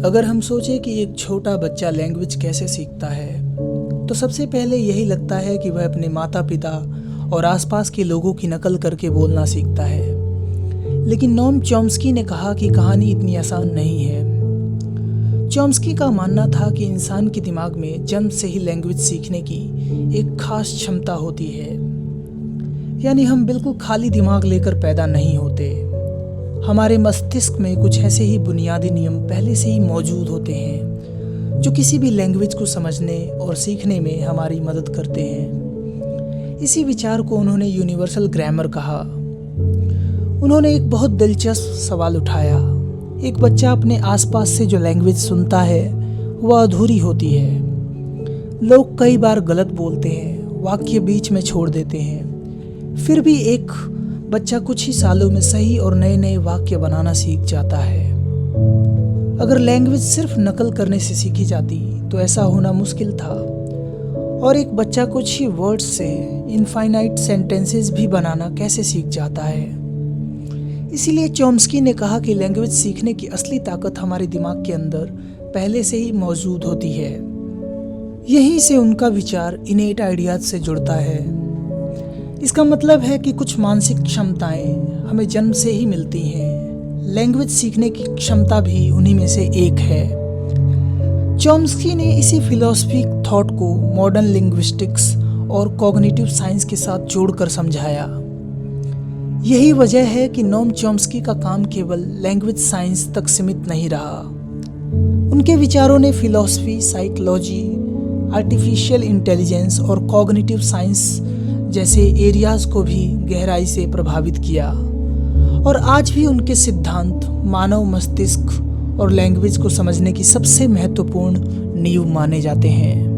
अगर हम सोचें कि एक छोटा बच्चा लैंग्वेज कैसे सीखता है, तो सबसे पहले यही लगता है कि वह अपने माता पिता और आसपास के लोगों की नकल करके बोलना सीखता है। लेकिन नोम चॉम्स्की ने कहा कि कहानी इतनी आसान नहीं है। चॉम्स्की का मानना था कि इंसान के दिमाग में जन्म से ही लैंग्वेज सीखने की एक खास क्षमता होती है। यानी हम बिल्कुल खाली दिमाग लेकर पैदा नहीं होते। हमारे मस्तिष्क में कुछ ऐसे ही बुनियादी नियम पहले से ही मौजूद होते हैं जो किसी भी लैंग्वेज को समझने और सीखने में हमारी मदद करते हैं। इसी विचार को उन्होंने यूनिवर्सल ग्रामर कहा। उन्होंने एक बहुत दिलचस्प सवाल उठाया। एक बच्चा अपने आसपास से जो लैंग्वेज सुनता है वह अधूरी होती है। लोग कई बार गलत बोलते हैं, वाक्य बीच में छोड़ देते हैं। फिर भी एक बच्चा कुछ ही सालों में सही और नए नए वाक्य बनाना सीख जाता है। अगर लैंग्वेज सिर्फ नकल करने से सीखी जाती तो ऐसा होना मुश्किल था। और एक बच्चा कुछ ही वर्ड्स से इनफाइनाइट सेंटेंसेस भी बनाना कैसे सीख जाता है। इसीलिए चॉम्स्की ने कहा कि लैंग्वेज सीखने की असली ताकत हमारे दिमाग के अंदर पहले से ही मौजूद होती है। यहीं से उनका विचार इनेट आइडियाज से जुड़ता है। इसका मतलब है कि कुछ मानसिक क्षमताएं हमें जन्म से ही मिलती हैं। लैंग्वेज सीखने की क्षमता भी उन्हीं में से एक है। चॉम्स्की ने इसी फिलॉसफिक थॉट को मॉडर्न लिंग्विस्टिक्स और कॉग्निटिव साइंस के साथ जोड़कर समझाया। यही वजह है कि नोम चॉम्स्की का काम केवल लैंग्वेज साइंस तक सीमित नहीं रहा। उनके विचारों ने फिलॉसफी, साइकोलॉजी, आर्टिफिशियल इंटेलिजेंस और कॉग्निटिव साइंस जैसे एरियाज को भी गहराई से प्रभावित किया। और आज भी उनके सिद्धांत मानव मस्तिष्क और लैंग्वेज को समझने की सबसे महत्वपूर्ण नींव माने जाते हैं।